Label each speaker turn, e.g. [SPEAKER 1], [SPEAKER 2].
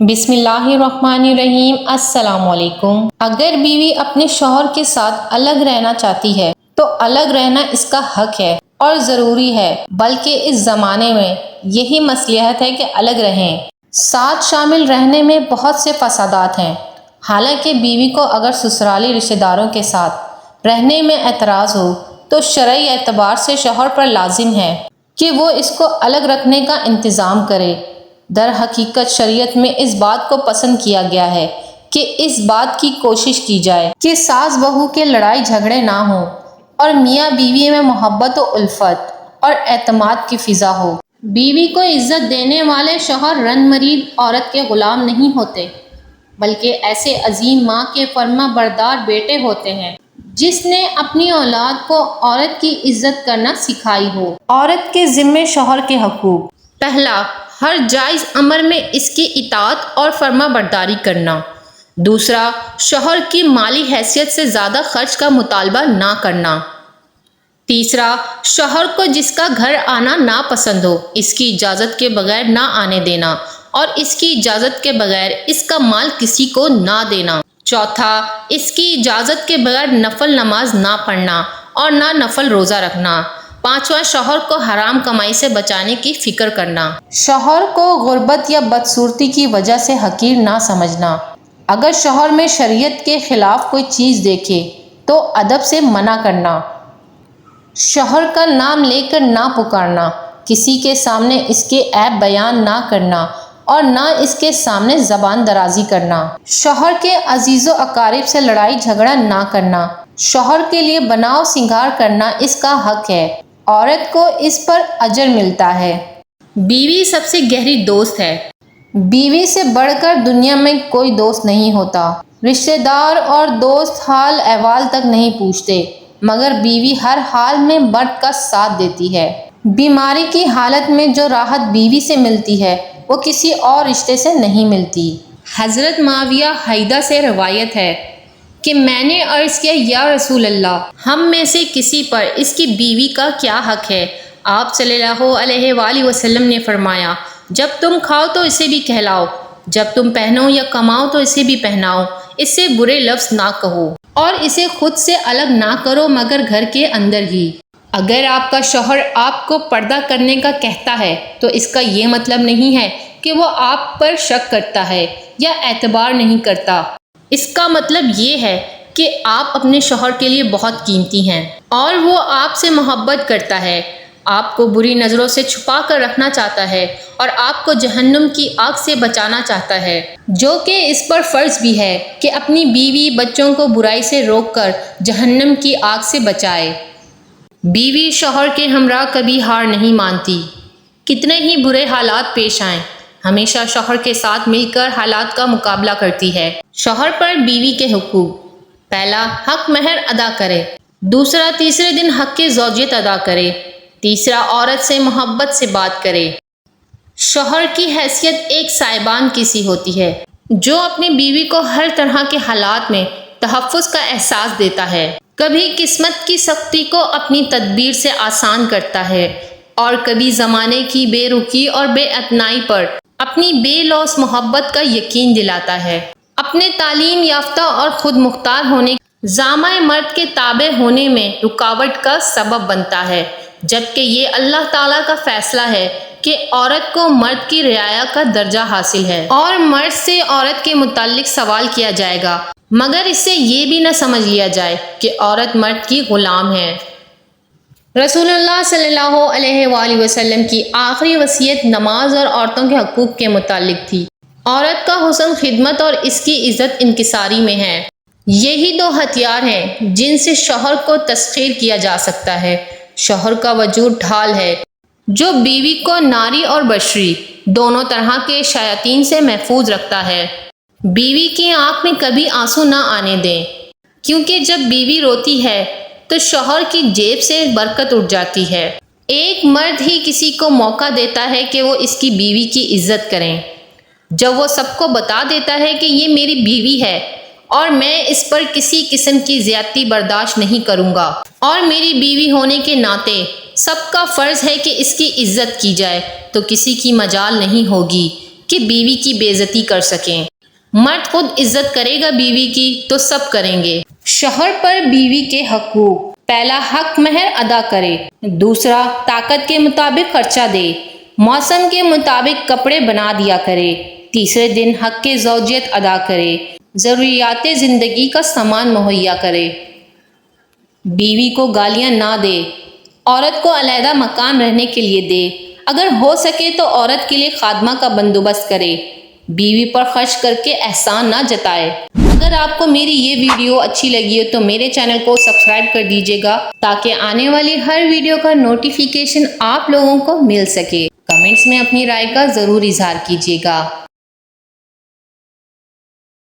[SPEAKER 1] بسم اللہ الرحمن الرحیم۔ السلام علیکم۔ اگر بیوی اپنے شوہر کے ساتھ الگ رہنا چاہتی ہے تو الگ رہنا اس کا حق ہے اور ضروری ہے، بلکہ اس زمانے میں یہی مصلحت ہے کہ الگ رہیں۔ ساتھ شامل رہنے میں بہت سے فسادات ہیں۔ حالانکہ بیوی کو اگر سسرالی رشتہ داروں کے ساتھ رہنے میں اعتراض ہو تو شرعی اعتبار سے شوہر پر لازم ہے کہ وہ اس کو الگ رکھنے کا انتظام کرے۔ در حقیقت شریعت میں اس بات کو پسند کیا گیا ہے کہ اس بات کی کوشش کی جائے کہ ساس بہو کے لڑائی جھگڑے نہ ہوں اور میاں بیوی میں محبت و الفت اور اعتماد کی فضا ہو۔ بیوی کو عزت دینے والے شوہر رن مرید عورت کے غلام نہیں ہوتے، بلکہ ایسے عظیم ماں کے فرما بردار بیٹے ہوتے ہیں جس نے اپنی اولاد کو عورت کی عزت کرنا سکھائی ہو۔ عورت کے ذمے شوہر کے حقوق: پہلا، ہر جائز امر میں اس کی اطاعت اور فرما برداری کرنا۔ دوسرا، شوہر کی مالی حیثیت سے زیادہ خرچ کا مطالبہ نہ کرنا۔ تیسرا، شوہر کو جس کا گھر آنا ناپسند ہو اس کی اجازت کے بغیر نہ آنے دینا اور اس کی اجازت کے بغیر اس کا مال کسی کو نہ دینا۔ چوتھا، اس کی اجازت کے بغیر نفل نماز نہ پڑھنا اور نہ نفل روزہ رکھنا۔ پانچواں، شوہر کو حرام کمائی سے بچانے کی فکر کرنا۔ شوہر کو غربت یا بدصورتی کی وجہ سے حقیر نہ سمجھنا۔ اگر شوہر میں شریعت کے خلاف کوئی چیز دیکھے تو ادب سے منع کرنا۔ شوہر کا نام لے کر نہ پکارنا، کسی کے سامنے اس کے عیب بیان نہ کرنا اور نہ اس کے سامنے زبان درازی کرنا۔ شوہر کے عزیز و اقارب سے لڑائی جھگڑا نہ کرنا۔ شوہر کے لیے بناؤ سنگار کرنا اس کا حق ہے، عورت کو اس پر اجر ملتا ہے۔ بیوی سب سے گہری دوست ہے۔ بیوی سے بڑھ کر دنیا میں کوئی دوست نہیں ہوتا۔ رشتہ دار اور دوست حال احوال تک نہیں پوچھتے، مگر بیوی ہر حال میں مرد کا ساتھ دیتی ہے۔ بیماری کی حالت میں جو راحت بیوی سے ملتی ہے وہ کسی اور رشتے سے نہیں ملتی۔ حضرت معاویہ حیدہ سے روایت ہے کہ میں نے عرض کیا، یا رسول اللہ، ہم میں سے کسی پر اس کی بیوی کا کیا حق ہے؟ آپ صلی اللہ علیہ وآلہ وسلم نے فرمایا، جب تم کھاؤ تو اسے بھی کھلاؤ، جب تم پہنو یا کماؤ تو اسے بھی پہناؤ، اس سے برے لفظ نہ کہو اور اسے خود سے الگ نہ کرو مگر گھر کے اندر ہی۔ اگر آپ کا شوہر آپ کو پردہ کرنے کا کہتا ہے تو اس کا یہ مطلب نہیں ہے کہ وہ آپ پر شک کرتا ہے یا اعتبار نہیں کرتا۔ اس کا مطلب یہ ہے کہ آپ اپنے شوہر کے لیے بہت قیمتی ہیں اور وہ آپ سے محبت کرتا ہے، آپ کو بری نظروں سے چھپا کر رکھنا چاہتا ہے اور آپ کو جہنم کی آگ سے بچانا چاہتا ہے، جو کہ اس پر فرض بھی ہے کہ اپنی بیوی بچوں کو برائی سے روک کر جہنم کی آگ سے بچائے۔ بیوی شوہر کے ہمراہ کبھی ہار نہیں مانتی، کتنے ہی برے حالات پیش آئیں، ہمیشہ شوہر کے ساتھ مل کر حالات کا مقابلہ کرتی ہے۔ شوہر پر بیوی کے حقوق: پہلا، حق مہر ادا کرے۔ دوسرا، تیسرے دن حق کے زوجیت ادا کرے۔ تیسرا، عورت سے محبت سے بات کرے۔ شوہر کی حیثیت ایک سائبان کی سی ہوتی ہے جو اپنی بیوی کو ہر طرح کے حالات میں تحفظ کا احساس دیتا ہے، کبھی قسمت کی سختی کو اپنی تدبیر سے آسان کرتا ہے اور کبھی زمانے کی بے رخی اور بے اعتنائی پر اپنی بے لوث محبت کا یقین دلاتا ہے۔ اپنے تعلیم یافتہ اور خود مختار ہونے زامہ مرد کے تابع ہونے میں رکاوٹ کا سبب بنتا ہے، جبکہ یہ اللہ تعالیٰ کا فیصلہ ہے کہ عورت کو مرد کی رعایا کا درجہ حاصل ہے اور مرد سے عورت کے متعلق سوال کیا جائے گا، مگر اس سے یہ بھی نہ سمجھ لیا جائے کہ عورت مرد کی غلام ہے۔ رسول اللہ صلی اللہ علیہ وآلہ وسلم کی آخری وصیت نماز اور عورتوں کے حقوق کے متعلق تھی۔ عورت کا حسن خدمت اور اس کی عزت انکساری میں ہے۔ یہی دو ہتھیار ہیں جن سے شوہر کو تسخیر کیا جا سکتا ہے۔ شوہر کا وجود ڈھال ہے جو بیوی کو ناری اور بشری دونوں طرح کے شیاطین سے محفوظ رکھتا ہے۔ بیوی کی آنکھ میں کبھی آنسو نہ آنے دیں، کیونکہ جب بیوی روتی ہے تو شوہر کی جیب سے برکت اٹھ جاتی ہے۔ ایک مرد ہی کسی کو موقع دیتا ہے کہ وہ اس کی بیوی کی عزت کریں، جب وہ سب کو بتا دیتا ہے کہ یہ میری بیوی ہے اور میں اس پر کسی قسم کی زیادتی برداشت نہیں کروں گا اور میری بیوی ہونے کے ناطے سب کا فرض ہے کہ اس کی عزت کی جائے، تو کسی کی مجال نہیں ہوگی کہ بیوی کی بے عزتی کر سکیں۔ مرد خود عزت کرے گا بیوی کی تو سب کریں گے۔ شوہر پر بیوی کے حقوق: پہلا، حق مہر ادا کرے۔ دوسرا، طاقت کے مطابق خرچہ دے، موسم کے مطابق کپڑے بنا دیا کرے۔ تیسرے دن حق کے زوجیت ادا کرے، ضروریات زندگی کا سامان مہیا کرے۔ بیوی کو گالیاں نہ دے، عورت کو علیحدہ مکان رہنے کے لیے دے، اگر ہو سکے تو عورت کے لیے خادمہ کا بندوبست کرے، بیوی پر خرچ کر کے احسان نہ جتائے۔ اگر آپ کو میری یہ ویڈیو اچھی لگی ہو تو میرے چینل کو سبسکرائب کر دیجیے گا تاکہ آنے والی ہر ویڈیو کا نوٹیفیکیشن آپ لوگوں کو مل سکے۔ کمنٹس میں اپنی رائے کا ضرور اظہار کیجیے گا۔